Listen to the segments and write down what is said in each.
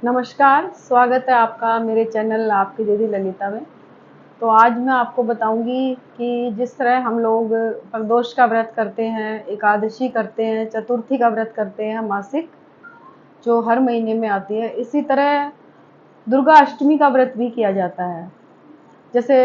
नमस्कार, स्वागत है आपका मेरे चैनल आपकी दीदी ललिता में। तो आज मैं आपको बताऊंगी कि जिस तरह हम लोग प्रदोष का व्रत करते हैं, एकादशी करते हैं, चतुर्थी का व्रत करते हैं मासिक, जो हर महीने में आती है, इसी तरह दुर्गा अष्टमी का व्रत भी किया जाता है। जैसे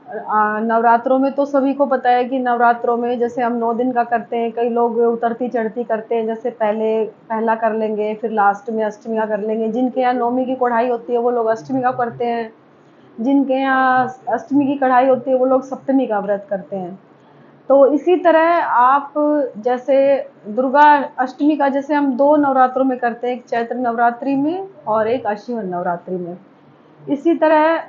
नवरात्रों में तो सभी को पता है कि नवरात्रों में जैसे हम 9 दिन का करते हैं, कई लोग उतरती चढ़ती करते हैं, जैसे पहला कर लेंगे, फिर लास्ट में अष्टमी का कर लेंगे। जिनके यहाँ नौमी की कढ़ाई होती है वो लोग अष्टमी का करते हैं, जिनके यहाँ अष्टमी की कढ़ाई होती है वो लोग सप्तमी का व्रत करते हैं। तो इसी तरह आप जैसे दुर्गा अष्टमी का जैसे हम 2 नवरात्रों में करते हैं, एक चैत्र नवरात्रि में और एक आश्विन नवरात्रि में। इसी तरह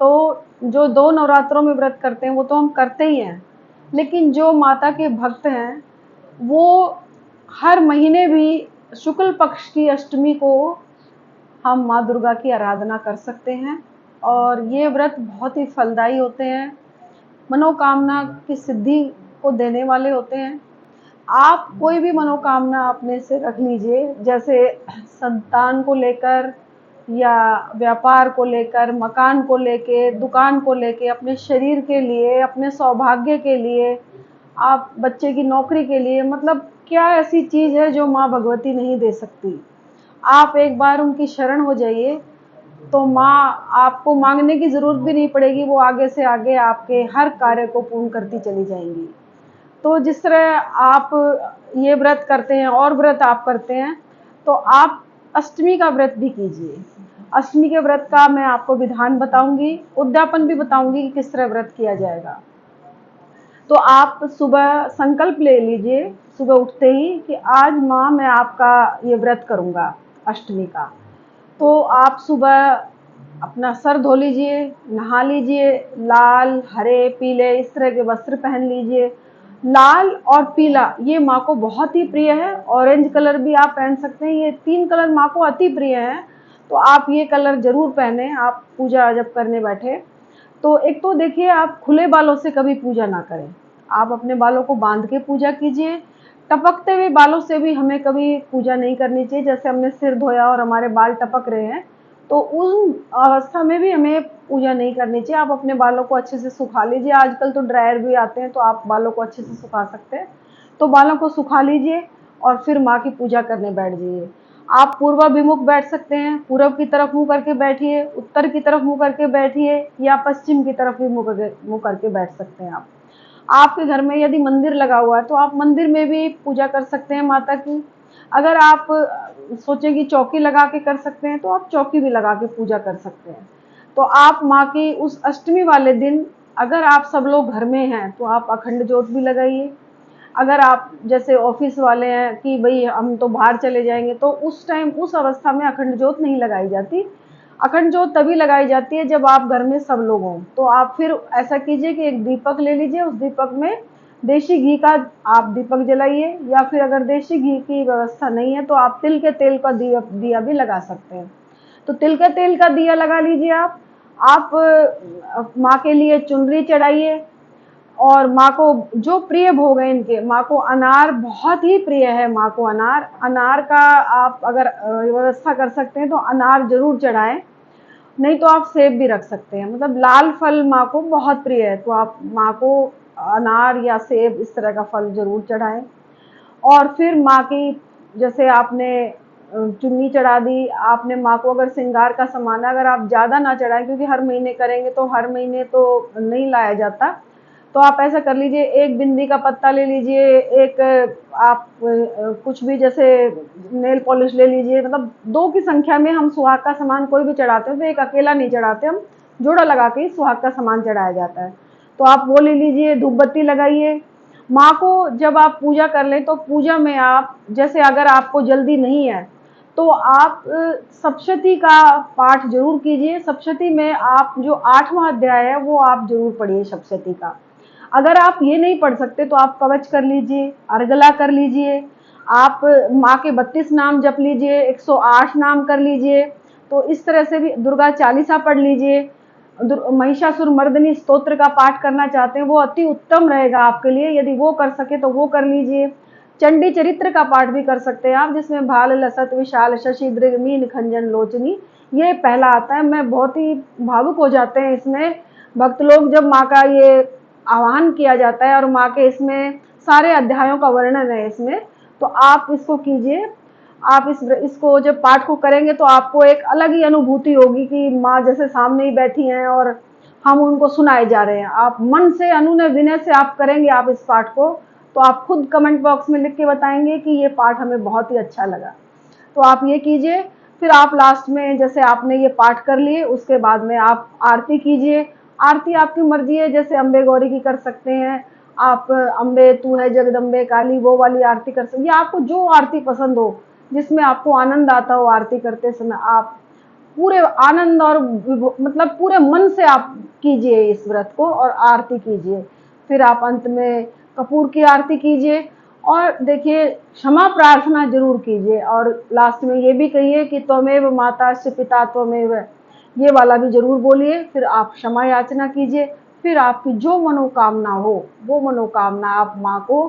तो जो 2 नवरात्रों में व्रत करते हैं वो तो हम करते ही हैं, लेकिन जो माता के भक्त हैं वो हर महीने भी शुक्ल पक्ष की अष्टमी को हम माँ दुर्गा की आराधना कर सकते हैं। और ये व्रत बहुत ही फलदायी होते हैं, मनोकामना की सिद्धि को देने वाले होते हैं। आप कोई भी मनोकामना अपने से रख लीजिए, जैसे संतान को लेकर या व्यापार को लेकर, मकान को लेके, दुकान को लेके, अपने शरीर के लिए, अपने सौभाग्य के लिए, आप बच्चे की नौकरी के लिए, मतलब क्या ऐसी चीज़ है जो माँ भगवती नहीं दे सकती। आप एक बार उनकी शरण हो जाइए तो माँ आपको मांगने की ज़रूरत भी नहीं पड़ेगी, वो आगे से आगे आपके हर कार्य को पूर्ण करती चली जाएंगी। तो जिस तरह आप ये व्रत करते हैं और व्रत आप करते हैं, तो आप अष्टमी का व्रत भी कीजिए। अष्टमी के व्रत का मैं आपको विधान बताऊंगी, उद्यापन भी बताऊंगी कि किस तरह व्रत किया जाएगा। तो आप सुबह संकल्प ले लीजिए, सुबह उठते ही, कि आज माँ मैं आपका ये व्रत करूँगा अष्टमी का। तो आप सुबह अपना सर धो लीजिए, नहा लीजिए, लाल, हरे, पीले इस तरह के वस्त्र पहन लीजिए। लाल और पीला ये माँ को बहुत ही प्रिय है, ऑरेंज कलर भी आप पहन सकते हैं, ये 3 कलर माँ को अति प्रिय हैं। तो आप ये कलर जरूर पहने, आप पूजा जब करने बैठे। तो एक तो देखिए, आप खुले बालों से कभी पूजा ना करें, आप अपने बालों को बांध के पूजा कीजिए। टपकते हुए बालों से भी हमें कभी पूजा नहीं करनी चाहिए। जैसे हमने सिर धोया और हमारे बाल टपक रहे हैं, तो उन अवस्था में भी हमें पूजा नहीं करनी चाहिए। आप अपने बालों को अच्छे से सुखा लीजिए, आजकल तो ड्रायर भी आते हैं, तो आप बालों को अच्छे से सुखा सकते हैं। तो बालों को सुखा लीजिए और फिर माँ की पूजा करने बैठ जाइए। आप पूर्वाभिमुख बैठ सकते हैं, पूर्व की तरफ मुंह करके बैठिए, उत्तर की तरफ मुंह करके बैठिए, या पश्चिम की तरफ भी मुंह करके बैठ सकते हैं आप। आपके घर में यदि मंदिर लगा हुआ है तो आप मंदिर में भी पूजा कर सकते हैं माता की। अगर आप सोचें कि चौकी लगा के कर सकते हैं तो आप चौकी भी लगा के पूजा कर सकते हैं। तो आप माँ की उस अष्टमी वाले दिन, अगर आप सब लोग घर में हैं तो आप अखंड ज्योत भी लगाइए। अगर आप जैसे ऑफिस वाले हैं कि भाई हम तो बाहर चले जाएंगे, तो उस टाइम उस अवस्था में अखंड ज्योत नहीं लगाई जाती। अखंड ज्योत तभी लगाई जाती है जब आप घर में सब लोग हों। तो आप फिर ऐसा कीजिए कि एक दीपक ले लीजिए, उस दीपक में देसी घी का आप दीपक जलाइए, या फिर अगर देसी घी की व्यवस्था नहीं है तो आप तिल के तेल का दिया भी लगा सकते हैं। तो तिल के तेल का दिया लगा लीजिए आप माँ के लिए चुनरी चढ़ाइए। और माँ को जो प्रिय भोग है इनके, माँ को अनार बहुत ही प्रिय है। माँ को अनार अनार का आप अगर व्यवस्था कर सकते हैं तो अनार जरूर चढ़ाएं, नहीं तो आप सेब भी रख सकते हैं। मतलब लाल फल माँ को बहुत प्रिय है, तो आप माँ को अनार या सेब इस तरह का फल जरूर चढ़ाएं। और फिर माँ की, जैसे आपने चुन्नी चढ़ा दी, आपने माँ को अगर श्रृंगार का सामान, अगर आप ज़्यादा ना चढ़ाएं क्योंकि हर महीने करेंगे तो हर महीने तो नहीं लाया जाता, तो आप ऐसा कर लीजिए, एक बिंदी का पत्ता ले लीजिए, एक आप कुछ भी जैसे नेल पॉलिश ले लीजिए। मतलब 2 की संख्या में हम सुहाग का सामान कोई भी चढ़ाते हैं तो एक अकेला नहीं चढ़ाते, हम जोड़ा लगा के ही सुहाग का सामान चढ़ाया जाता है। तो आप वो ले लीजिए, धूप बत्ती लगाइए। माँ को जब आप पूजा कर लें तो पूजा में आप, जैसे अगर आपको जल्दी नहीं है तो आप सप्तशती का पाठ जरूर कीजिए। सप्तशती में आप जो 8वां अध्याय है वो आप जरूर पढ़िए सप्तशती का। अगर आप ये नहीं पढ़ सकते तो आप कवच कर लीजिए, अर्गला कर लीजिए, आप माँ के 32 नाम जप लीजिए, 108 नाम कर लीजिए। तो इस तरह से भी दुर्गा चालीसा पढ़ लीजिए। महिषासुर मर्दिनी स्तोत्र का पाठ करना चाहते हैं वो अति उत्तम रहेगा आपके लिए, यदि वो कर सके तो वो कर लीजिए। चंडी चरित्र का पाठ भी कर सकते हैं आप, जिसमें भाल लसत विशाल शशि दृग मीन खंजन लोचनी, ये पहला आता है। मैं बहुत ही भावुक हो जाते हैं इसमें भक्त लोग जब माँ का ये आह्वान किया जाता है, और माँ के इसमें सारे अध्यायों का वर्णन है इसमें। तो आप इसको कीजिए। आप इसको जब पाठ को करेंगे तो आपको एक अलग ही अनुभूति होगी कि माँ जैसे सामने ही बैठी हैं और हम उनको सुनाए जा रहे हैं। आप मन से अनुनय विनय से आप करेंगे आप इस पाठ को, तो आप खुद कमेंट बॉक्स में लिख के बताएंगे कि ये पाठ हमें बहुत ही अच्छा लगा। तो आप ये कीजिए। फिर आप लास्ट में जैसे आपने ये पाठ कर लिए, उसके बाद में आप आरती कीजिए। आरती आपकी मर्जी है, जैसे अम्बे गौरी की कर सकते हैं आप, अम्बे तू है जगदम्बे काली, वो वाली आरती कर सकते हैं, या आपको जो आरती पसंद हो, जिसमें आपको आनंद आता हो आरती करते समय, आप पूरे आनंद और मतलब पूरे मन से आप कीजिए इस व्रत को और आरती कीजिए। फिर आप अंत में कपूर की आरती कीजिए और देखिए क्षमा प्रार्थना जरूर कीजिए, और लास्ट में ये भी कहिए कि त्वमेव माता से पिता त्वमेव, ये वाला भी जरूर बोलिए। फिर आप क्षमा याचना कीजिए। फिर आपकी जो मनोकामना हो वो मनोकामना आप माँ को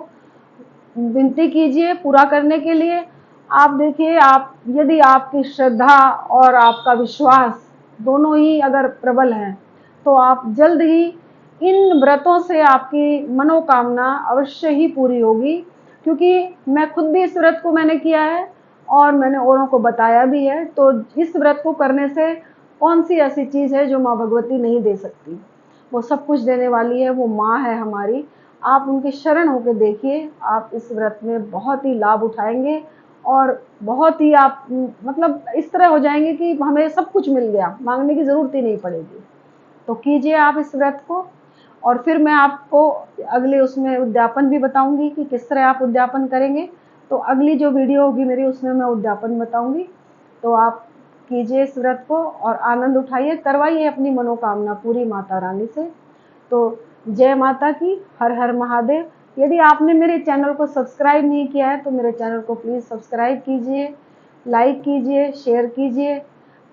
विनती कीजिए पूरा करने के लिए। आप देखिए, आप यदि आपकी श्रद्धा और आपका विश्वास दोनों ही अगर प्रबल हैं, तो आप जल्द ही इन व्रतों से आपकी मनोकामना अवश्य ही पूरी होगी। क्योंकि मैं खुद भी इस व्रत को मैंने किया है और मैंने औरों को बताया भी है। तो इस व्रत को करने से कौन सी ऐसी चीज़ है जो माँ भगवती नहीं दे सकती। वो सब कुछ देने वाली है, वो माँ है हमारी। आप उनके शरण होकर देखिए, आप इस व्रत में बहुत ही लाभ उठाएंगे और बहुत ही आप मतलब इस तरह हो जाएंगे कि हमें सब कुछ मिल गया, मांगने की ज़रूरत ही नहीं पड़ेगी। तो कीजिए आप इस व्रत को। और फिर मैं आपको अगले उसमें उद्यापन भी बताऊंगी कि किस तरह आप उद्यापन करेंगे। तो अगली जो वीडियो होगी मेरी, उसमें मैं उद्यापन बताऊंगी। तो आप कीजिए इस व्रत को और आनंद उठाइए, करवाइए अपनी मनोकामना पूरी माता रानी से। तो जय माता की, हर हर महादेव। यदि आपने मेरे चैनल को सब्सक्राइब नहीं किया है तो मेरे चैनल को प्लीज़ सब्सक्राइब कीजिए, लाइक कीजिए, शेयर कीजिए,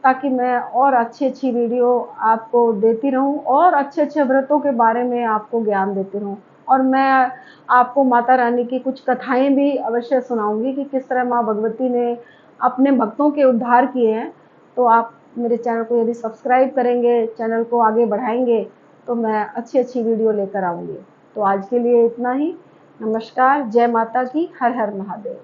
ताकि मैं और अच्छी अच्छी वीडियो आपको देती रहूं और अच्छे अच्छे व्रतों के बारे में आपको ज्ञान देती रहूं। और मैं आपको माता रानी की कुछ कथाएं भी अवश्य सुनाऊंगी कि किस तरह माँ भगवती ने अपने भक्तों के उद्धार किए हैं। तो आप मेरे चैनल को यदि सब्सक्राइब करेंगे, चैनल को आगे बढ़ाएंगे, तो मैं अच्छी अच्छी वीडियो लेकर आऊँगी। तो आज के लिए इतना ही। नमस्कार, जय माता की, हर हर महादेव।